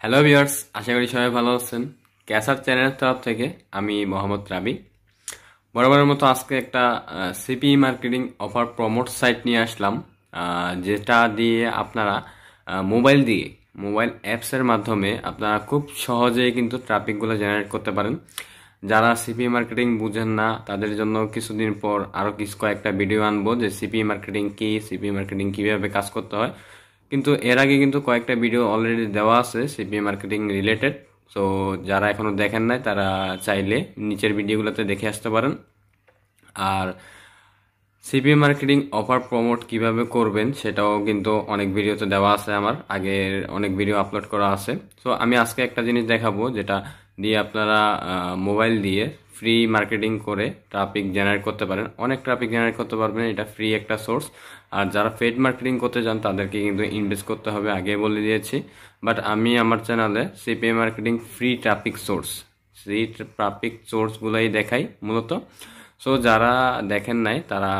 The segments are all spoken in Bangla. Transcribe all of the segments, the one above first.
হ্যালো ভিউয়ার্স, আশা করি সবাই ভালো আছেন। ক্যাসার চ্যানেলের তরফ থেকে আমি মোহাম্মদ রাবি। বরাবরের মতো আজকে একটা CP marketing offer promote site নিয়ে আসলাম, যেটা দিয়ে আপনারা মোবাইল অ্যাপসের মাধ্যমে আপনারা খুব সহজেই কিন্তু ট্রাফিকগুলো জেনারেট করতে পারেন। যারা সিপি মার্কেটিং বুঝেন না তাদের জন্য কিছুদিন পর আরও কয়েকটা ভিডিও আনবো যে সিপি মার্কেটিং কি, সিপি মার্কেটিং কীভাবে কাজ করতে হয়। কিন্তু এর আগে কিন্তু কয়েকটা ভিডিও অলরেডি দেওয়া আছে সিপি মার্কেটিং রিলেটেড। সো যারা এখনো দেখেন নাই তারা চাইলে নিচের ভিডিওগুলোতে দেখে আসতে পারেন। আর সিপি মার্কেটিং অফার প্রমোট কিভাবে করবেন সেটাও কিন্তু অনেক ভিডিওতে দেওয়া আছে, আমার আগের অনেক ভিডিও আপলোড করা আছে। সো আমি আজকে একটা জিনিস দেখাবো যেটা দিয়ে আপনারা মোবাইল দিয়ে ফ্রি মার্কেটিং করে ট্রাফিক জেনারেট করতে পারেন, অনেক ট্রাফিক জেনারেট করতে পারবেন। এটা ফ্রি একটা সোর্স। আর যারা পেড মার্কেটিং করতে চান তাদেরকে কিন্তু ইনভেস্ট করতে হবে, আগে বলে দিয়েছি। বাট আমি আমার চ্যানেলে সিপিএ মার্কেটিং ফ্রি ট্রাফিক সোর্সগুলোই দেখাই মূলত। সো যারা দেখেন নাই তারা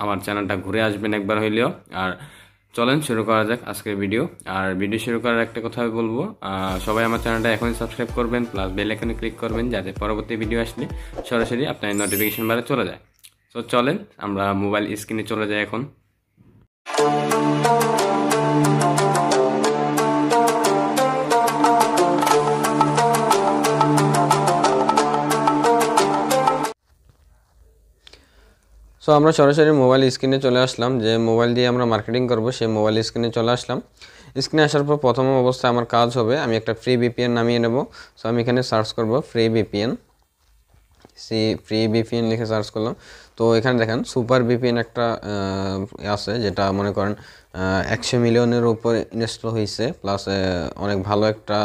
আমার চ্যানেলটা ঘুরে আসবেন একবার হইলেও। আর চলেন শুরু করা যাক আজকের ভিডিও। আর ভিডিও শুরু করার একটা কথা বলবো, সবাই আমার চ্যানেলটা এখনই সাবস্ক্রাইব করবেন, প্লাস বেল আইকনে ক্লিক করবেন যাতে পরবর্তী ভিডিও আসলে সরাসরি আপনার নোটিফিকেশন বারে চলে যায়। সো চলেন আমরা মোবাইল স্ক্রিনে চলে যাই এখন। সো আমরা সরাসরি মোবাইল স্ক্রিনে চলে আসলাম, যে মোবাইল দিয়ে আমরা মার্কেটিং করব সেই মোবাইল স্ক্রিনে চলে আসলাম। স্ক্রিনে আসার পর প্রথম অবস্থায় আমার কাজ হবে, আমি একটা ফ্রি ভিপিএন নামিয়ে নেব। সো আমি এখানে সার্চ করব ফ্রি ভিপিএন লিখে সার্চ করলাম। তো এখানে দেখেন সুপার ভিপিএন একটা আছে, যেটা মনে করেন 100 মিলিয়নের উপর ইনস্টল হয়েছে, প্লাস অনেক ভালো একটা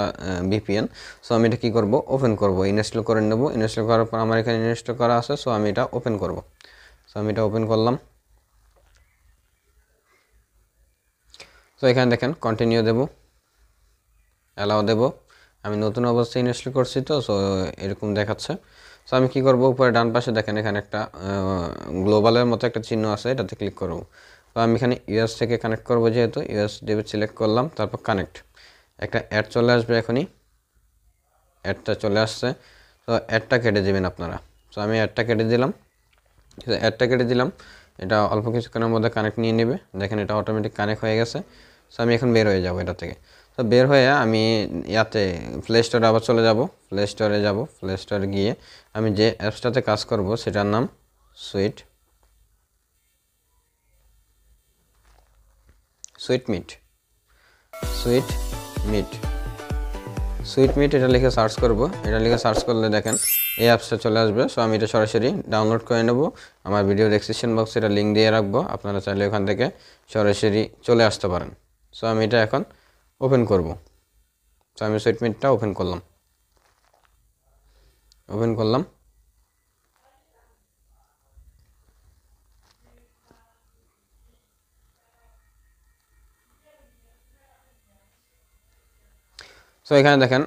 ভিপিএন। সো আমি এটা কী করব, ওপেন করব, ইনস্টল করে নেব। ইনস্টল করার পর আমার এখানে ইনস্টল করা আছে, সো আমি এটা ওপেন করব। সো আমি এটা ওপেন করলাম। তো এখানে দেখেন কন্টিনিউ দেব, অ্যালাউ দেব। আমি নতুন অবস্থায় ইনস্টল করছি তো, সো এরকম দেখাচ্ছে। সো আমি কি করব, উপরে ডান পাশে দেখেন এখানে একটা গ্লোবালের মতো একটা চিহ্ন আছে, এটাতে ক্লিক করব। তো আমি এখানে ইউএস থেকে কানেক্ট করব, যেহেতু ইউএস ডেবিট সিলেক্ট করলাম, তারপর কানেক্ট। একটা অ্যাড চলে আসবে, এখনই অ্যাডটা চলে আসছে। তো অ্যাডটা কেটে দেবেন আপনারা। সো আমি অ্যাডটা কেটে দিলাম। এটা অল্প কিছুক্ষণের মধ্যে কানেক্ট নিয়ে নেবে। দেখেন এটা অটোমেটিক কানেক্ট হয়ে গেছে। সো আমি এখন বের হয়ে যাব এটা থেকে। তো বের হয়ে আমি প্লে স্টোরে আবার চলে যাব। প্লে স্টোরে গিয়ে আমি যে অ্যাপসটাতে কাজ করব সেটার নাম সুইট মিট এটা লিখে সার্চ করব। এটা লিখে সার্চ করলে দেখেন এই অ্যাপসটা চলে আসবে। সো আমি এটা সরাসরি ডাউনলোড করে নেব। আমার ভিডিও ডেসক্রিপশন বক্সে এটা লিঙ্ক দিয়ে রাখবো, আপনারা চাইলে ওখান থেকে সরাসরি চলে আসতে পারেন। সো আমি এটা এখন ওপেন করব। সো আমি সুইটমিটটা ওপেন করলাম। সো এখানে দেখেন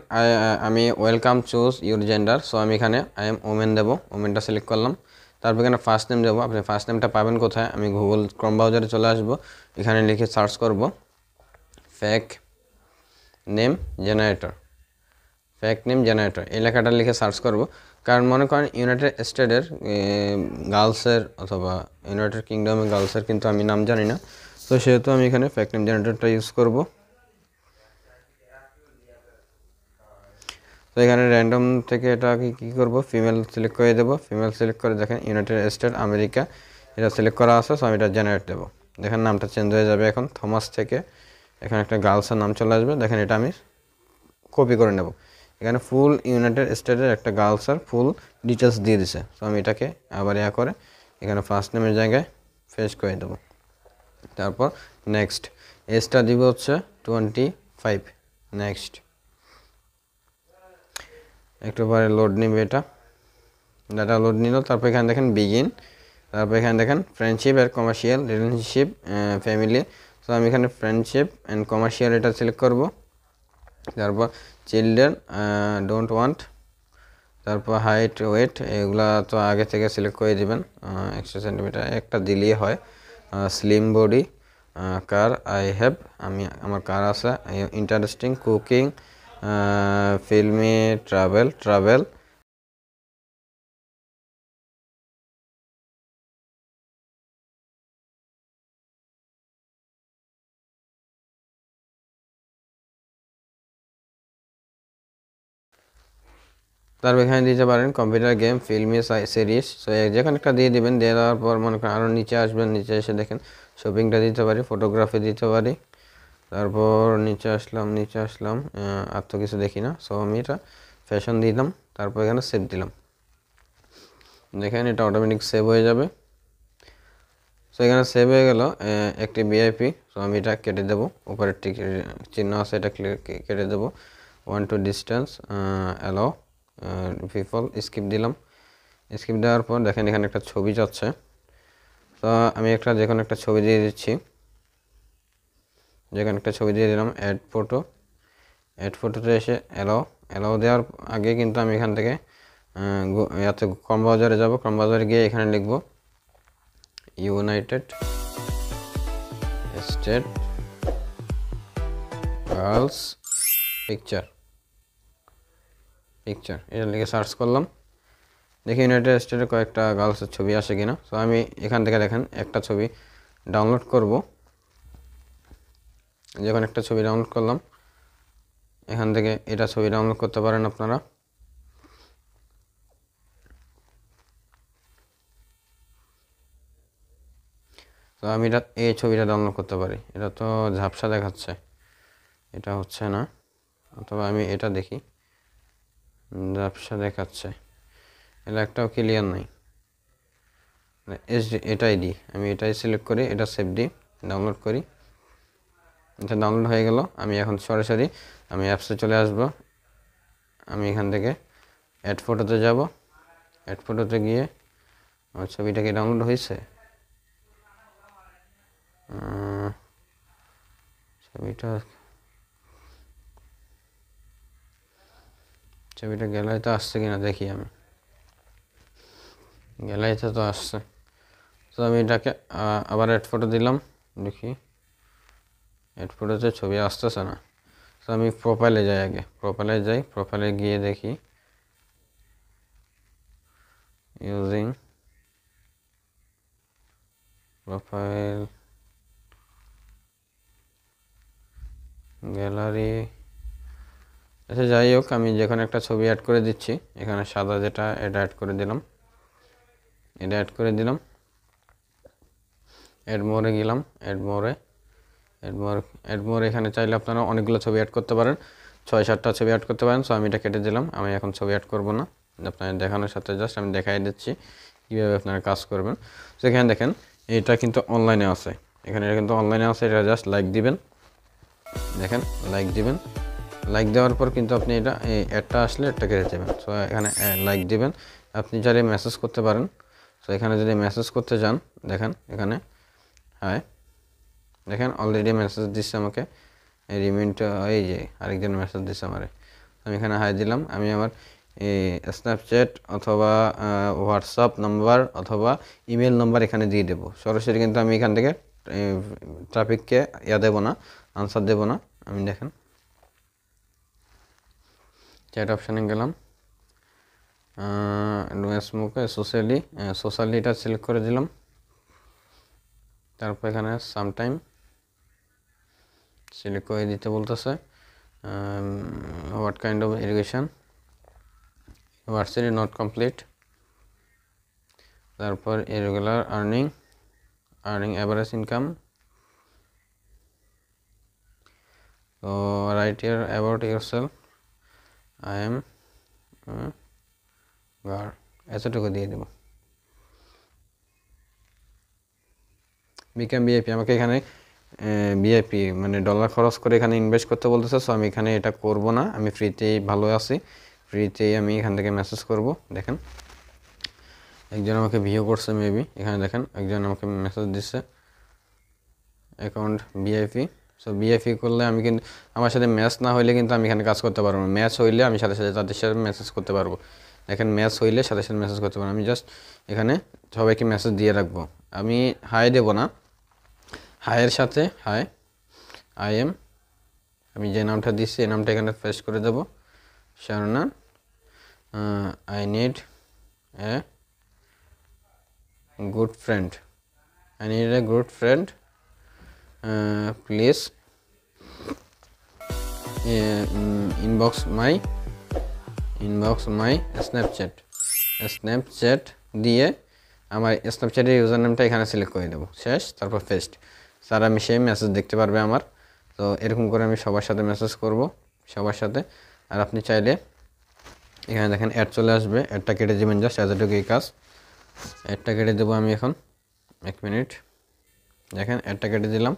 আমি welcome choose your gender. So আমি এখানে আই এম ওমেন দেবো, ওমেনটা সিলেক্ট করলাম। তারপর এখানে ফার্স্ট নেম দেবো। আপনি ফার্স্ট নেমটা পাবেন কোথায়, আমি গুগল ক্রোম ব্রাউজারে চলে আসবো, এখানে লিখে সার্চ করব ফেক নেম জেনারেটর। এই লেখাটা লিখে সার্চ করব। কারণ মনে করেন ইউনাইটেড স্টেটের গার্লসের অথবা ইউনাইটেড কিংডমের গার্লসের কিন্তু আমি নাম জানি না, তো সেহেতু আমি এখানে ফেক নেম জেনারেটরটা ইউজ করব। তো এখানে র্যান্ডম থেকে এটা কী করব, ফিমেল সিলেক্ট করে দেবো। ফিমেল সিলেক্ট করে দেখেন ইউনাইটেড স্টেট আমেরিকা এটা সিলেক্ট করা আছে। সো আমি এটা জেনারেট দেবো। দেখেন নামটা চেঞ্জ হয়ে যাবে, এখন থমাস থেকে এখানে একটা গার্লসের নাম চলে আসবে। দেখেন এটা আমি কপি করে নেব। এখানে ফুল ইউনাইটেড স্টেটের একটা গার্লসের ফুল ডিটেলস দিয়ে দিছে। সো আমি এটাকে আবার করে এখানে ফার্স্ট নেমের জায়গায় ফেস করে দেবো। তারপর নেক্সট, এজটা দিব হচ্ছে 25। নেক্সট, একটু পরে লোড নিবে, এটা ডাটা লোড নিল। তারপর এখানে দেখেন বিগিন। তারপর এখানে দেখেন ফ্রেন্ডশিপ আর কমার্শিয়াল রিলেশনশিপ ফ্যামিলি। সো আমি এখানে ফ্রেন্ডশিপ অ্যান্ড কমার্শিয়াল এটা সিলেক্ট করব। তারপর চিলড্রেন ডোন্ট ওয়ান্ট। তারপর হাইট ওয়েট এগুলা তো আগে থেকে সিলেক্ট করে দেবেন, 100 সেন্টিমিটার একটা দিলেই হয়। Slim body car I have, আমি আমার কার আছে। Interesting, cooking, filmy, travel. তারপর এখানে দিতে পারেন computer game, filmy, series. So যে কোনো একটা দিয়ে দিবেন। দিয়ে দেওয়ার পর মনে করেন আরও নিচে আসবেন, নিচে এসে দেখেন শপিংটা দিতে পারি, ফটোগ্রাফি দিতে পারি। তারপর নিচে আসলাম আর তো কিছু দেখি না। সো আমি এটা ফ্যাশন দিলাম, তারপর এখানে সেভ দিলাম। দেখেন এটা অটোমেটিক সেভ হয়ে যাবে। সো এখানে সেভ হয়ে গেল একটি ভিআইপি। সো আমি এটা কেটে দেবো, উপরের চিহ্ন আছে, এটা কেটে দেবো। 1 to distance, allow people, skip দিলাম। স্কিপ দেওয়ার পর দেখেন এখানে একটা ছবি যাচ্ছে। তো আমি যে কোনো একটা ছবি দিয়ে দিচ্ছি, দিলাম। অ্যাড ফটোতে এসে অ্যালাও দেওয়ার আগে কিন্তু আমি এখান থেকে ক্রম ব্রাউজারে যাব। ক্রম ব্রাউজারে গিয়ে এখানে লিখব ইউনাইটেড স্টেট গার্লস পিকচার, এটা লিখে সার্চ করলাম। দেখি ইউনাইটেড স্টেটের কয়েকটা গার্লসের ছবি আসে কিনা। তো আমি এখান থেকে দেখেন একটা ছবি ডাউনলোড করব। যখন একটা ছবি ডাউনলোড করলাম, এখান থেকে এটা ছবি ডাউনলোড করতে পারেন আপনারা। তো আমি এই ছবিটা ডাউনলোড করতে পারি। এটা তো ঝাপসা দেখাচ্ছে, এটা হচ্ছে না। অথবা আমি এটা দেখি, ঝাপসা দেখাচ্ছে, এটা একটাও ক্লিয়ার নাই। এটাই দিই, আমি এটাই সিলেক্ট করি, এটা সেভ দিই, ডাউনলোড করি। এটা ডাউনলোড হয়ে গেল। আমি এখন সরাসরি অ্যাপসে চলে আসব। আমি এখান থেকে অ্যাড ফটোতে যাব। অ্যাড ফটোতে গিয়ে আমার ছবিটা কি ডাউনলোড হয়েছে? ছবিটা গ্যালারিতে আসছে কিনা দেখি আমি। গ্যালারিতে তো আসছে। তো আমি এটাকে আবার অ্যাড ফটো দিলাম, দেখি অ্যাড ফটোতে ছবি আসতেছে না। তো আমি প্রোফাইলে যাই, প্রোফাইলে গিয়ে দেখি ইউজিং প্রোফাইল গ্যালারি। আচ্ছা যাই হোক, আমি যেখানে একটা ছবি অ্যাড করে দিচ্ছি, এখানে সাদা যেটা, এটা অ্যাড করে দিলাম। অ্যাড মোরে গেলাম। অ্যাড মোর এখানে চাইলে আপনারা অনেকগুলো ছবি অ্যাড করতে পারেন, 6-7টা ছবি অ্যাড করতে পারেন। সো আমি এটা কেটে দিলাম, আমি এখন ছবি অ্যাড করব না। আপনাদের দেখানোর সাথে জাস্ট আমি দেখাই দিচ্ছি কীভাবে আপনারা কাজ করবেন। তো এখানে দেখেন এটা কিন্তু অনলাইনে আছে, এটা জাস্ট লাইক দিবেন। দেখেন লাইক দেওয়ার পর কিন্তু আপনি এটা অ্যাডটা আসলে অ্যাডটা কেটে দেবেন। সো এখানে লাইক দিবেন। আপনি চাইলে মেসেজ করতে পারেন। সো এখানে যদি মেসেজ করতে যান, দেখেন এখানে হাই, দেখেন অলরেডি মেসেজ দিচ্ছে আমাকে। এই যে আরেকজন মেসেজ দিচ্ছে আমারে। আমি এখানে হাই দিলাম। আমি আমার স্ন্যাপচ্যাট অথবা হোয়াটসঅ্যাপ নাম্বার অথবা ইমেল নাম্বার এখানে দিয়ে দেবো সরাসরি। কিন্তু আমি এখান থেকে ট্রাফিককে দেবো না, আনসার দেবো না। আমি দেখেন চ্যাট অপশানে গেলাম, স্মোকে সোশ্যালি এটা সিলেক্ট করে দিলাম। তারপর এখানে সামটাইম সিলেক্ট করে দিতে বলতেছে। What kind of education, university not complete. তারপর ইরেগুলার আর্নিং অ্যাভারেজ ইনকাম। তো right hear about yourself, I am girl, এতটুকু দিয়ে দেব। বিকাম ভিআইপি, আমাকে এখানে ভিআইপি মানে ডলার খরচ করে এখানে ইনভেস্ট করতে বলতেছে। সো আমি এখানে এটা করব না, আমি ফ্রিতেই ভালো আছি, ফ্রিতেই আমি এখান থেকে মেসেজ করব। দেখেন একজন আমাকে ভিও করছে মেবি, এখানে দেখেন একজন আমাকে মেসেজ দিচ্ছে অ্যাকাউন্ট ভিআইপি। সো ভিআইপি করলে আমি কিন্তু আমার সাথে ম্যাচ না হইলে কিন্তু আমি এখানে কাজ করতে পারবো না। ম্যাচ হইলে আমি সাথে সাথে তাদের সাথে মেসেজ করতে পারবো। দেখেন ম্যাচ হইলে সাথে সাথে মেসেজ করতে পারবো। আমি জাস্ট এখানে সবাইকে মেসেজ দিয়ে রাখবো, আমি হাই দেবো না। হাইয়ের সাথে হাই আই এম, আমি যে নামটা দিচ্ছি এই নামটা এখানে পেস্ট করে দেব, শারনা, I need a good friend, I need a good friend, please inbox my Snapchat দিয়ে আমার স্ন্যাপচ্যাটের ইউজার নেমটা এখানে সিলেক্ট করে দেবো, শেষ, তারপর পেস্ট। স্যার আমি সেই মেসেজ দেখতে পারবে আমার। তো এরকম করে আমি সবার সাথে মেসেজ করব, সবার সাথে। আর আপনি চাইলে এখানে দেখেন অ্যাড চলে আসবে, অ্যাডটা কেটে দেবেন, জাস্ট এতটুকুই কাজ। অ্যাডটা কেটে দেবো আমি এখন, 1 মিনিট। দেখেন অ্যাডটা কেটে দিলাম।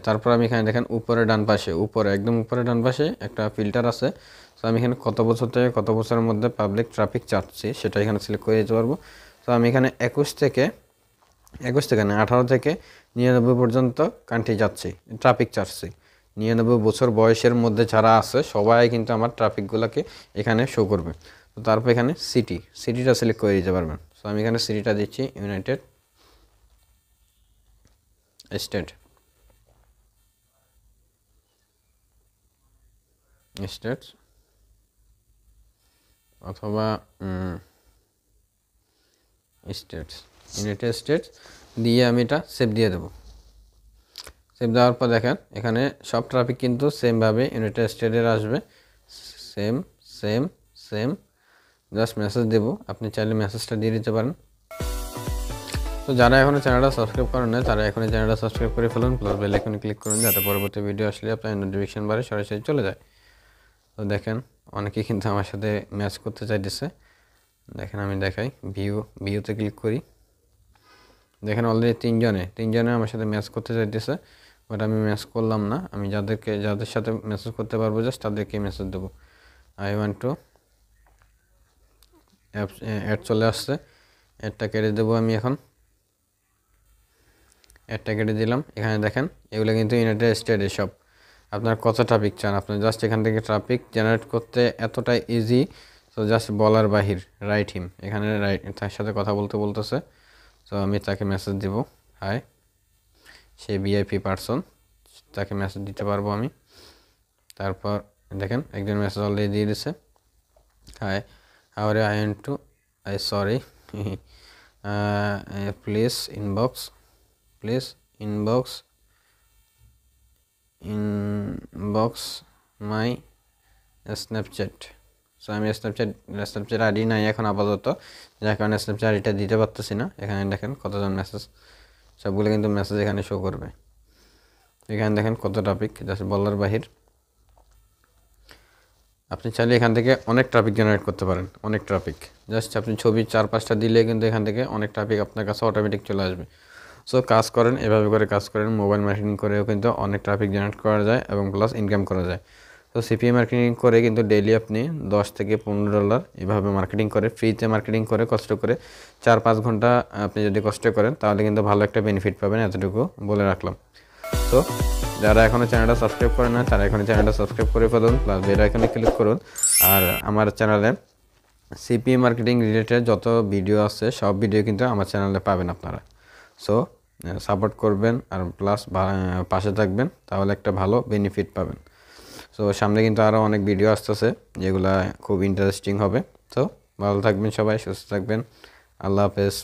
তারপর আমি এখানে দেখেন উপরে ডান পাশে, উপরে একদম উপরে ডান পাশে একটা ফিল্টার আছে। তো আমি এখানে কত বছর থেকে কত বছরের মধ্যে পাবলিক ট্রাফিক চাচ্ছি সেটা এখানে সিলেক্ট করে দিতে পারবো। তো আমি এখানে 21 থেকে না 18 থেকে 99 পর্যন্ত কান্ট্রি যাচ্ছি, ট্রাফিক চাচ্ছি। 99 বছর বয়সের মধ্যে যারা আছে সবাই কিন্তু আমার ট্রাফিকগুলোকে এখানে শো করবে। তো তারপর এখানে সিটিটা সিলেক্ট করে দিতে পারবেন। তো আমি এখানে সিটিটা দিচ্ছি ইউনাইটেড স্টেটস অথবা ইউনাইটেড স্টেটস দিয়ে আমি এটা সেভ দিয়ে দেবো। সেভ দেওয়ার পর দেখেন এখানে সব ট্রাফিক কিন্তু সেমভাবে ইউনাইটেড স্টেটের আসবে, সেম। জাস্ট মেসেজ দেবো, আপনি চাইলে মেসেজটা দিয়ে দিতে পারেন। তো যারা এখনও চ্যানেলটা সাবস্ক্রাইব করেন না তারা এখনই চ্যানেলটা সাবস্ক্রাইব করে ফেলুন, প্লাস বেল আইকনে ক্লিক করুন যাতে পরবর্তী ভিডিও আসলে আপনার নোটিফিকেশন বারে সরাসরি চলে যায়। তো দেখেন অনেকেই কিন্তু আমার সাথে ম্যাচ করতে চাইতেছে। দেখেন আমি দেখাই, ভিউতে ক্লিক করি। দেখেন অলরেডি তিনজনে আমার সাথে ম্যাচ করতে চাইতেছে, বাট আমি ম্যাচ করলাম না। আমি যাদের সাথে মেসেজ করতে পারবো জাস্ট তাদেরকে মেসেজ দেবো। আই ওয়ান্ট টু অ্যাড চলে আসছে, অ্যাডটা কেটে দেবো আমি এখন। অ্যাডটা কেটে দিলাম। এখানে দেখেন এগুলো কিন্তু ইউনাইটেড স্টেটে সব। আপনার কত ট্রাফিক চান, আপনার জাস্ট এখান থেকে ট্রাফিক জেনারেট করতে এতটাই ইজি। তো জাস্ট বলার বাহির, রাইট হিম, এখানে তার সাথে কথা বলতেছে। তো আমি তাকে মেসেজ দিব, হাই, সে ভিআইপি পারসন, তাকে মেসেজ দিতে পারবো আমি। তারপর দেখেন একজন মেসেজ অলরেডি দিয়ে দিছে, hi how are I want to sorry please inbox my Snapchat. So আমি স্ন্যাপচ্যাট আইডি নাই এখন আপাতত, যার কারণে স্ন্যাপচ্যাট আইডিটা দিতে পারতেছি না। এখানে দেখেন কতজন মেসেজ, সবগুলো কিন্তু মেসেজ এখানে শো করবে। এখানে দেখেন কত ট্রাফিক, জাস্ট বলার বাহির। আপনি চাইলে এখান থেকে অনেক ট্রাফিক জেনারেট করতে পারেন, অনেক ট্রাফিক। জাস্ট আপনি ছবি 4-5টা দিলে কিন্তু এখান থেকে অনেক ট্রাফিক আপনার কাছে অটোমেটিক চলে আসবে। সো কাজ করেন, এভাবে করে কাজ করেন। মোবাইল মার্কেটিং করেও কিন্তু অনেক ট্রাফিক জেনারেট করা যায় এবং প্লাস ইনকাম করা যায়। তো সিপিএ মার্কেটিং করে কিন্তু ডেইলি আপনি $10 থেকে $15 এভাবে মার্কেটিং করে, ফ্রিতে মার্কেটিং করে, কষ্ট করে 4-5 ঘন্টা আপনি যদি কষ্ট করেন তাহলে কিন্তু ভালো একটা বেনিফিট পাবেন, এতটুকু বলে রাখলাম। তো যারা এখনও চ্যানেলটা সাবস্ক্রাইব করে না তারা এখনই চ্যানেলটা সাবস্ক্রাইব করে ফেলুন, প্লাস বেল আইকনে ক্লিক করুন। আর আমার চ্যানেলে সিপিএ মার্কেটিং রিলেটেড যত ভিডিও আছে সব ভিডিও কিন্তু আমার চ্যানেলে পাবেন আপনারা। সো সাপোর্ট করবেন আর প্লাস পাশে থাকবেন, তাহলে একটা ভালো বেনিফিট পাবেন। সো সামনে কিন্তু আরও অনেক ভিডিও আসতেছে যেগুলো খুব ইন্টারেস্টিং হবে। তো ভালো থাকবেন সবাই, সুস্থ থাকবেন, আল্লাহ হাফেজ।